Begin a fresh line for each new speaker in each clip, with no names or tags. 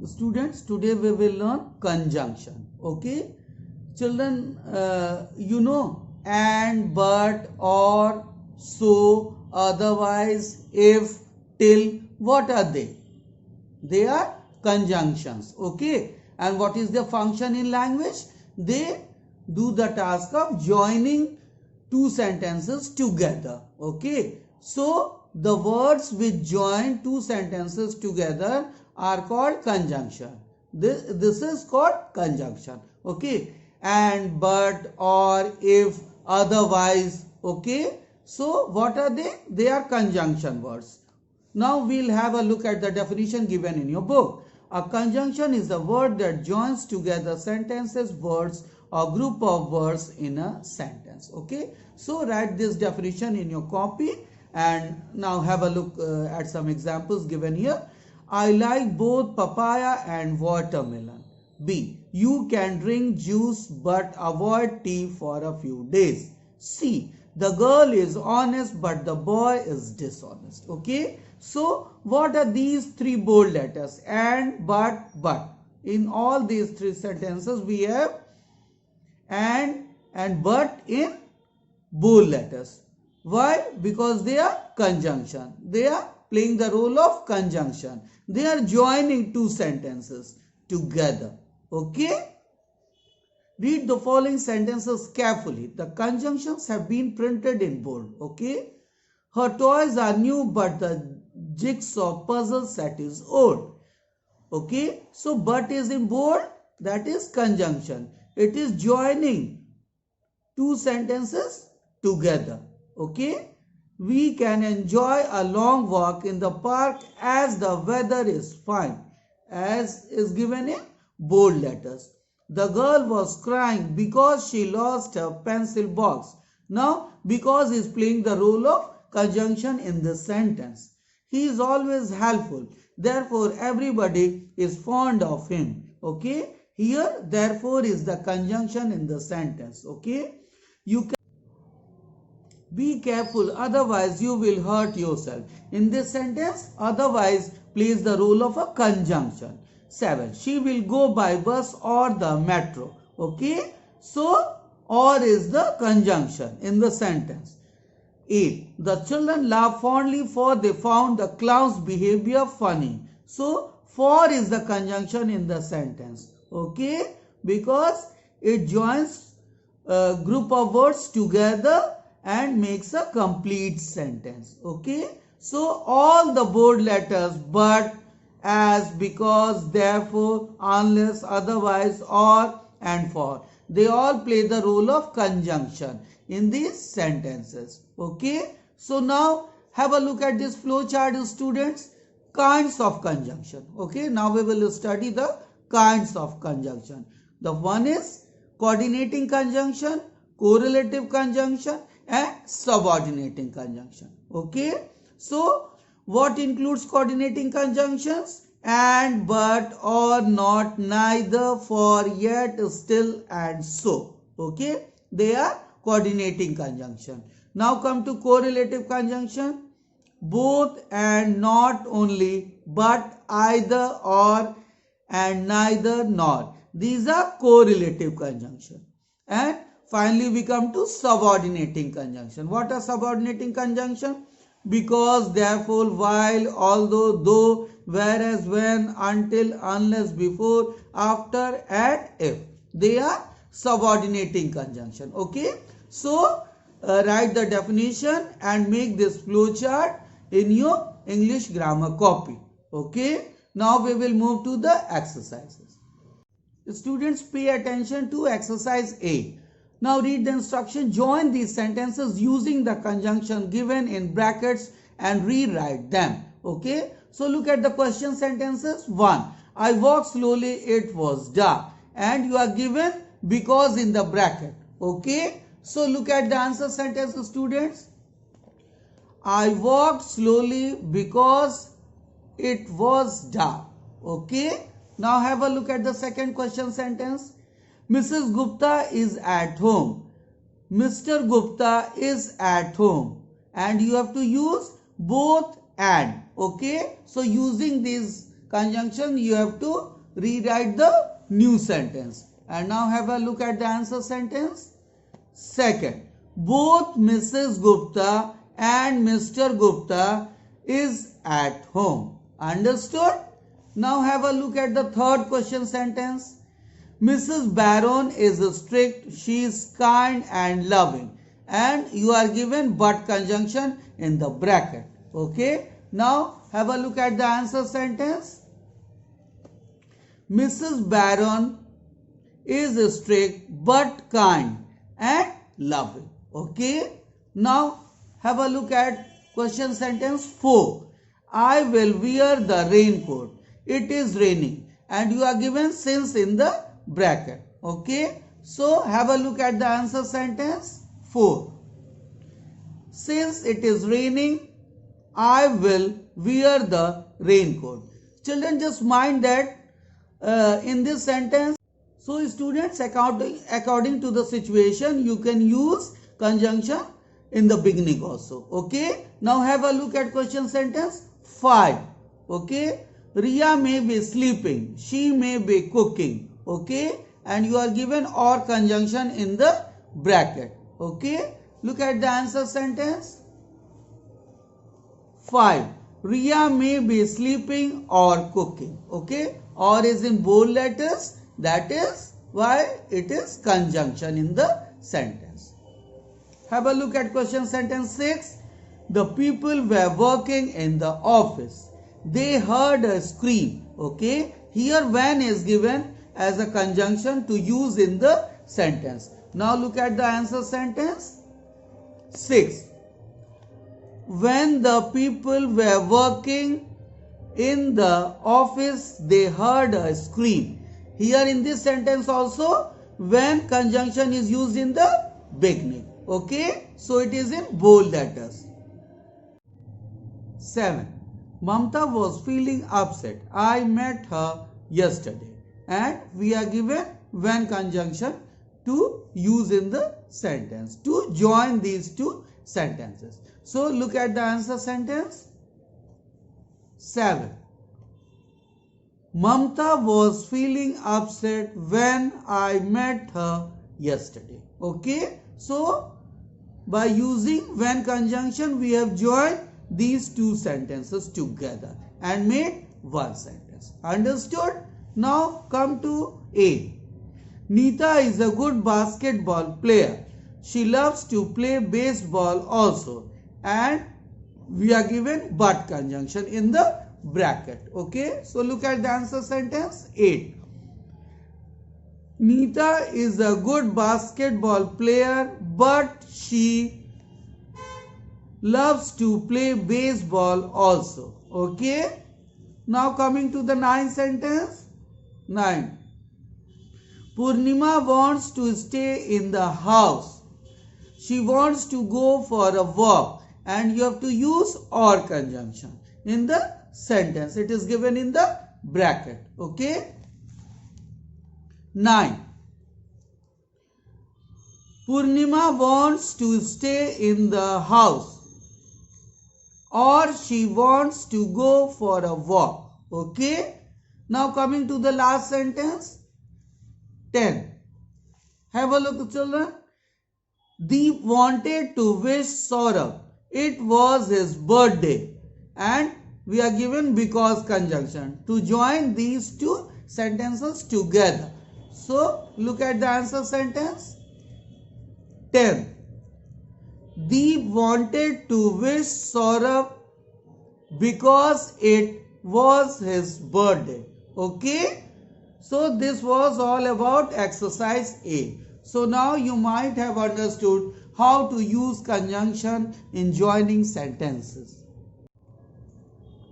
Students, today we will learn conjunction. Okay, children, you know, and, but, or, so, otherwise, if, till, what are they? They are conjunctions. Okay, and what is their function in language? They do the task of joining two sentences together. Okay, so the words which join two sentences together are called conjunction. This is called conjunction. Okay, and, but, or, if, otherwise. Okay, so what are they? They are conjunction words. Now we'll have a look at the definition given in your book. A conjunction is a word that joins together sentences, words, or group of words in a sentence. Okay, so write this definition in your copy and now have a look at some examples given here. I like both papaya and watermelon. B. You can drink juice but avoid tea for a few days. C. The girl is honest but the boy is dishonest. Okay, so what are these three bold letters? And, but. In all these three sentences we have and but in bold letters. Why? Because they are conjunction. They are playing the role of conjunction. They are joining two sentences together. Okay? Read the following sentences carefully. The conjunctions have been printed in bold. Okay? Her toys are new but the jigsaw puzzle set is old. Okay? So, but is in bold. That is conjunction. It is joining two sentences together. Okay? We can enjoy a long walk in the park as the weather is fine. As is given in bold letters. The girl was crying because she lost her pencil box. Now, because is playing the role of conjunction in this sentence. He is always helpful. Therefore, everybody is fond of him. Okay? Here, therefore is the conjunction in the sentence. Okay? You can be careful, otherwise you will hurt yourself. In this sentence, otherwise plays the role of a conjunction. 7. She will go by bus or the metro. Okay? So, or is the conjunction in the sentence. 8. The children laughed fondly for they found the clown's behavior funny. So, for is the conjunction in the sentence. Okay? Because it joins a group of words together and makes a complete sentence. Okay? So, all the bold letters but, as, because, therefore, unless, otherwise, or, and for. They all play the role of conjunction in these sentences. Okay? So now have a look at this flow chart, students. Kinds of conjunction. Okay? Now we will study the kinds of conjunction. The one is coordinating conjunction, correlative conjunction, and subordinating conjunction. Okay? So what includes coordinating conjunctions? And, but, or, not, neither, for, yet, still, and so. Okay? They are coordinating conjunction. Now come to correlative conjunction. Both and not only, but, either, or, and neither, nor. These are correlative conjunction. And finally we come to subordinating conjunction. What are subordinating conjunction? Because, therefore, while, although, though, whereas, when, until, unless, before, after, and if. They are subordinating conjunction. Okay? So, write the definition and make this flow chart in your English grammar copy. Okay? Now we will move to the exercises. Students, pay attention to exercise A. Now read the instruction. Join these sentences using the conjunction given in brackets and rewrite them. Okay. So look at the question sentences. 1. I walked slowly, it was dark. And you are given because in the bracket. Okay. So look at the answer sentence, students. I walked slowly because it was dark. Okay. Now have a look at the second question sentence. Mrs. Gupta is at home. Mr. Gupta is at home. And you have to use both and. Okay. So using this conjunction you have to rewrite the new sentence. And now have a look at the answer sentence. Second, both Mrs. Gupta and Mr. Gupta is at home. Understood? Now have a look at the third question sentence. Mrs. Baron is strict, she is kind and loving. And you are given but conjunction in the bracket. Okay? Now have a look at the answer sentence. Mrs. Baron is strict but kind and loving. Okay? Now have a look at question sentence 4. I will wear the raincoat. It is raining. And you are given since in the bracket. Okay? So have a look at the answer sentence 4. Since it is raining, I will wear the raincoat. Children, just mind that in this sentence, so students, according to the situation, you can use conjunction in the beginning also. Okay? Now have a look at question sentence 5. Okay? Riya may be sleeping. She may be cooking. Okay? And you are given or conjunction in the bracket. Okay? Look at the answer sentence. 5. Riya may be sleeping or cooking. Okay? Or is in bold letters. That is why it is conjunction in the sentence. Have a look at question sentence 6. The people were working in the office. They heard a scream. Okay? Here when is given as a conjunction to use in the sentence. Now look at the answer sentence. 6. When the people were working in the office, they heard a scream. Here in this sentence also, when conjunction is used in the beginning. Okay? So it is in bold letters. 7. Mamta was feeling upset. I met her yesterday. And we are given when conjunction to use in the sentence. To join these two sentences. So look at the answer sentence. 7. Mamta was feeling upset when I met her yesterday. Okay? So by using when conjunction, we have joined these two sentences together and made one sentence. Understood? Now come to A. Neeta is a good basketball player. She loves to play baseball also. And we are given but conjunction in the bracket. Okay? So look at the answer sentence 8. Neeta is a good basketball player, but she loves to play baseball also. Okay? Now coming to the 9th sentence. 9. Purnima wants to stay in the house. She wants to go for a walk. And you have to use or conjunction in the sentence. It is given in the bracket. Okay? 9. Purnima wants to stay in the house. Or she wants to go for a walk. Okay? Now coming to the last sentence. 10. Have a look, children. Deep wanted to wish Saurabh. It was his birthday. And we are given because conjunction to join these two sentences together. So look at the answer sentence. 10. Deep wanted to wish Saurabh because it was his birthday. Okay? So this was all about exercise A. So now you might have understood how to use conjunction in joining sentences.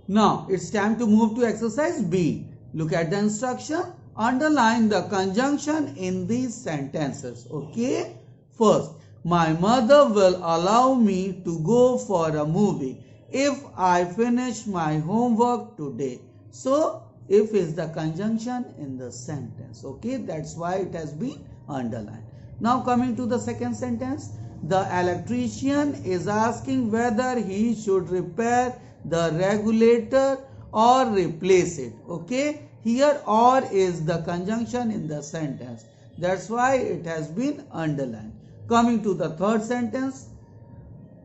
Now it's time to move to exercise B. Look at the instruction. Underline the conjunction in these sentences. Okay? First, my mother will allow me to go for a movie if I finish my homework today. So if is the conjunction in the sentence. Okay? That's why it has been underlined. Now coming to the second sentence. The electrician is asking whether he should repair the regulator or replace it. Okay? Here or is the conjunction in the sentence. That's why it has been underlined. Coming to the third sentence.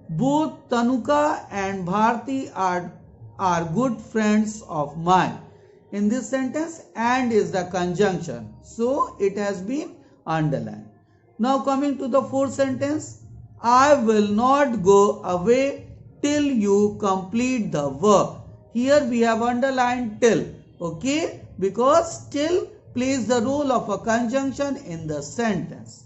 Both Tanuka and Bharti are good friends of mine. In this sentence, and is the conjunction. So it has been underlined. Now coming to the fourth sentence. I will not go away till you complete the work. Here we have underlined till. Okay? Because till plays the role of a conjunction in the sentence.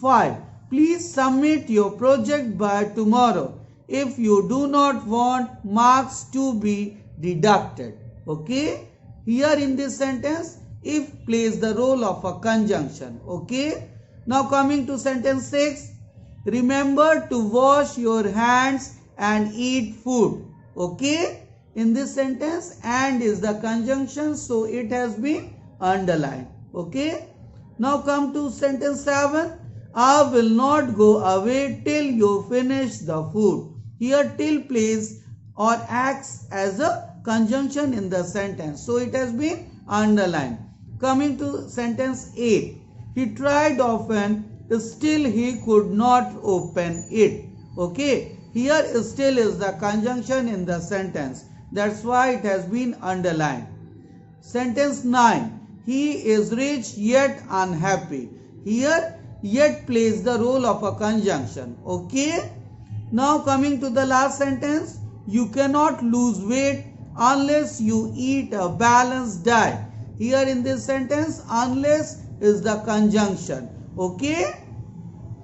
5. Please submit your project by tomorrow if you do not want marks to be deducted. Okay? Here in this sentence, if plays the role of a conjunction. Okay? Now coming to sentence 6. Remember to wash your hands and eat food. Okay? In this sentence, and is the conjunction, so it has been underlined. Okay? Now come to sentence 7. I will not go away till you finish the food. Here till plays or acts as a conjunction in the sentence. So it has been underlined. Coming to sentence 8. He tried often, still he could not open it. Okay. Here still is the conjunction in the sentence. That's why it has been underlined. Sentence 9. He is rich yet unhappy. Here yet plays the role of a conjunction. Okay. Now coming to the last sentence. You cannot lose weight unless you eat a balanced diet. Here in this sentence, unless is the conjunction. Okay.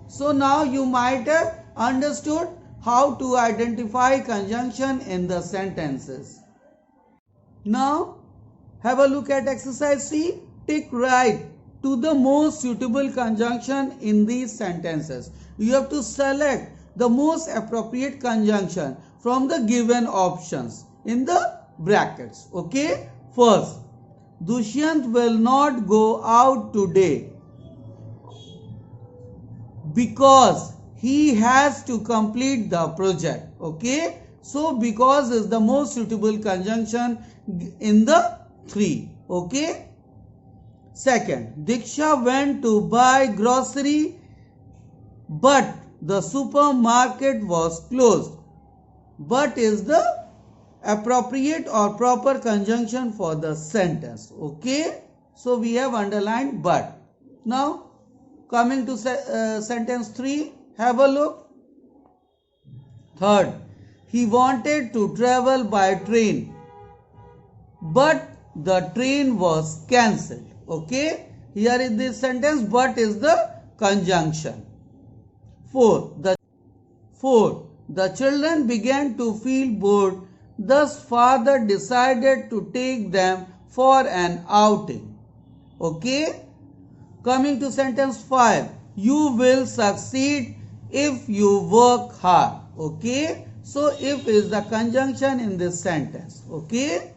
So now you might have understood how to identify conjunction in the sentences. Now have a look at exercise C. Tick right to the most suitable conjunction in these sentences. You have to select the most appropriate conjunction from the given options in the brackets. Okay. First, Dushyant will not go out today because he has to complete the project. Okay. So because is the most suitable conjunction in the 3. Okay. Second, Diksha went to buy grocery but the supermarket was closed. But is the appropriate or proper conjunction for the sentence. Okay. So we have underlined but. Now coming to sentence 3. Have a look. Third, he wanted to travel by train but the train was cancelled. Okay. Here in this sentence but is the conjunction. Fourth, the children began to feel bored. Thus father decided to take them for an outing. Okay. Coming to sentence 5. You will succeed if you work hard. Okay. So if is the conjunction in this sentence. Okay.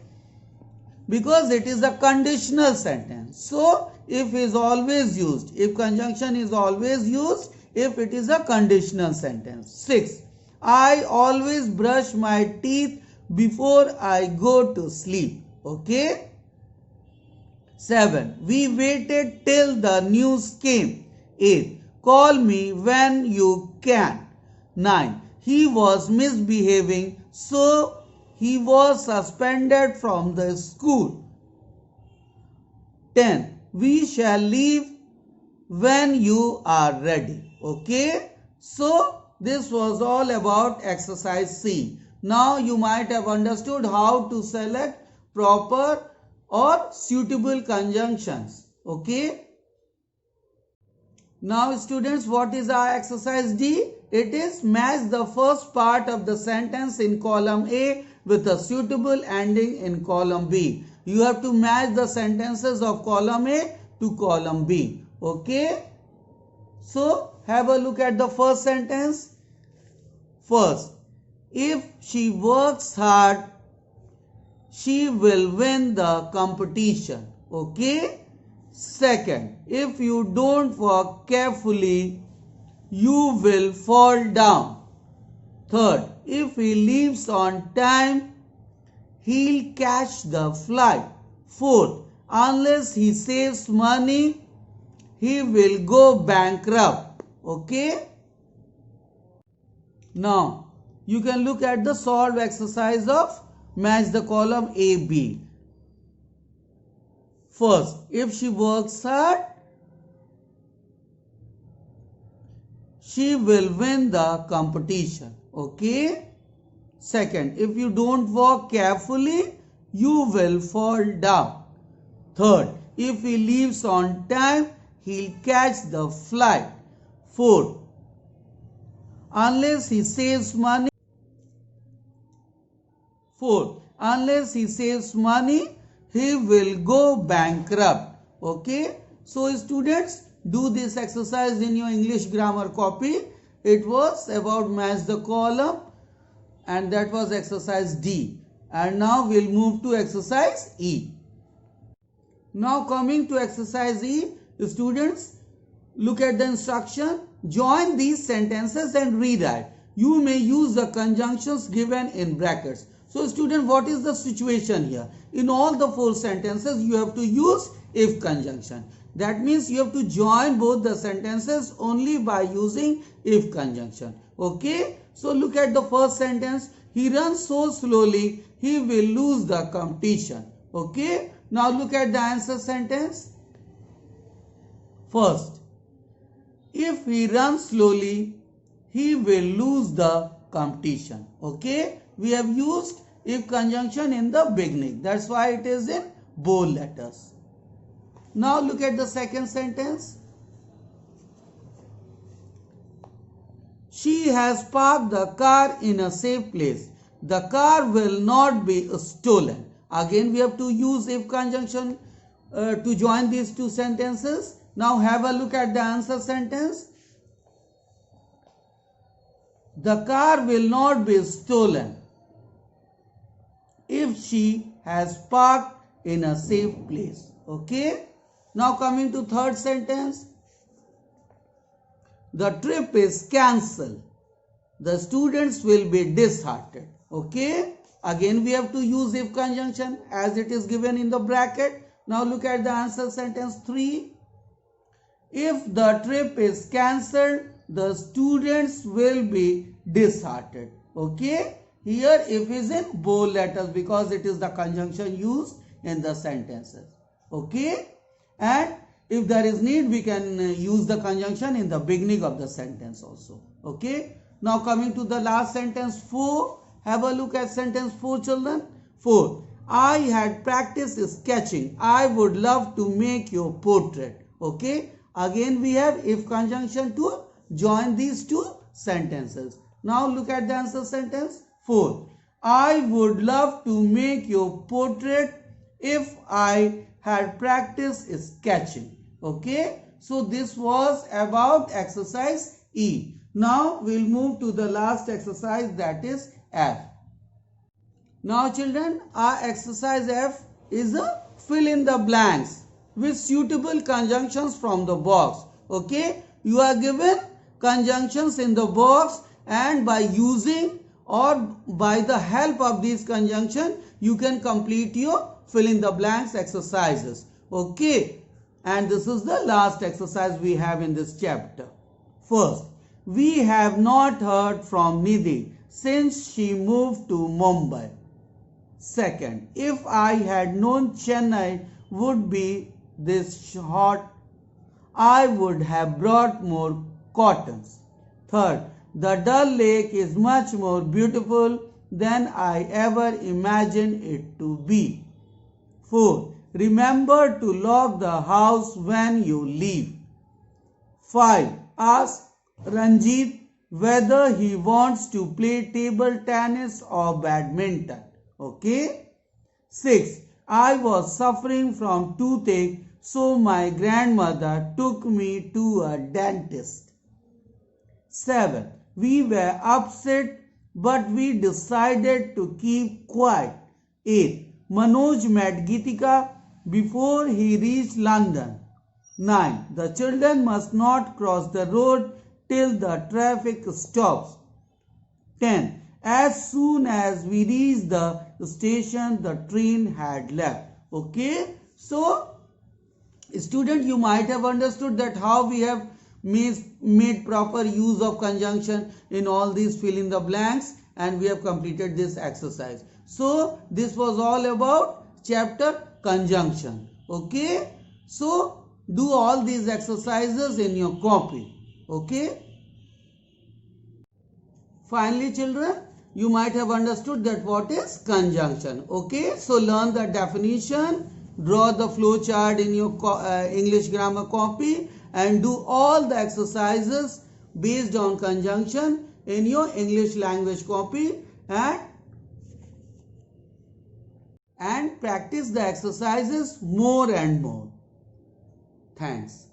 Because it is a conditional sentence. So if is always used. If conjunction is always used. If it is a conditional sentence. 6. I always brush my teeth before I go to sleep. Okay. 7. We waited till the news came. 8. Call me when you can. 9. He was misbehaving, so he was suspended from the school. 10. We shall leave when you are ready. Okay. So this was all about exercise C. Now you might have understood how to select proper or suitable conjunctions. Okay. Now students, what is our exercise D? It is match the first part of the sentence in column A with a suitable ending in column B. You have to match the sentences of column A to column B. Okay. So have a look at the first sentence. First, if she works hard, she will win the competition. Okay. Second, if you don't work carefully, you will fall down. Third, if he leaves on time, he'll catch the flight. Fourth, unless he saves money, he will go bankrupt. Okay. Now, you can look at the solve exercise of match the column A, B. First, if she works hard, she will win the competition. Okay. Second, if you don't walk carefully, you will fall down. Third, if he leaves on time, he'll catch the flight. Fourth, unless he saves money. Fourth, unless he saves money, he will go bankrupt. Okay. So students, do this exercise in your English grammar copy. It was about match the column, and that was exercise D. And now we'll move to exercise E. Now coming to exercise E, students, look at the instruction. Join these sentences and rewrite. You may use the conjunctions given in brackets. So student, what is the situation here? In all the 4 sentences, you have to use if conjunction. That means you have to join both the sentences only by using if conjunction. Okay. So look at the first sentence. He runs so slowly, he will lose the competition. Okay. Now look at the answer sentence. First, if he runs slowly, he will lose the competition. Okay. We have used if conjunction in the beginning. That's why it is in bold letters. Now look at the second sentence. She has parked the car in a safe place. The car will not be stolen. Again, we have to use if conjunction to join these 2 sentences. Now have a look at the answer sentence. The car will not be stolen if she has parked in a safe place. Okay. Now coming to third sentence. The trip is cancelled. The students will be disheartened. Okay. Again, we have to use if conjunction as it is given in the bracket. Now look at the answer sentence 3. If the trip is cancelled, the students will be disheartened. Okay. Here if is in bold letters because it is the conjunction used in the sentences. Okay. And if there is need, we can use the conjunction in the beginning of the sentence also. Okay. Now coming to the last sentence 4. Have a look at sentence 4, children. 4. I had practiced sketching. I would love to make your portrait. Okay. Again we have if conjunction to join these 2 sentences. Now look at the answer sentence 4. I would love to make your portrait if I had practiced sketching. Okay. So this was about exercise E. Now we'll move to the last exercise, that is F. Now children, our exercise F is a fill in the blanks with suitable conjunctions from the box. Okay. You are given conjunctions in the box, and by using or by the help of these conjunctions, you can complete your fill in the blanks exercises. Okay. And this is the last exercise we have in this chapter. First, we have not heard from Nidhi since she moved to Mumbai. Second, if I had known Chennai would be this hot, I would have brought more cottons. Third, the Dal Lake is much more beautiful than I ever imagined it to be. Fourth, remember to lock the house when you leave. 5. Ask Ranjit whether he wants to play table tennis or badminton. Okay. 6. I was suffering from toothache, so my grandmother took me to a dentist. 7. We were upset, but we decided to keep quiet. 8. Manoj met Geetika before he reached London. 9. The children must not cross the road till the traffic stops. 10. As soon as we reached the station, the train had left. Okay, so student, you might have understood that how we have made proper use of conjunction in all these fill in the blanks, and we have completed this exercise. So this was all about chapter conjunction. Okay, so do all these exercises in your copy. Okay, finally children, you might have understood that what is conjunction. Okay, so learn the definition, draw the flow chart in your English grammar copy, and do all the exercises based on conjunction in your English language copy, and practice the exercises more and more. Thanks.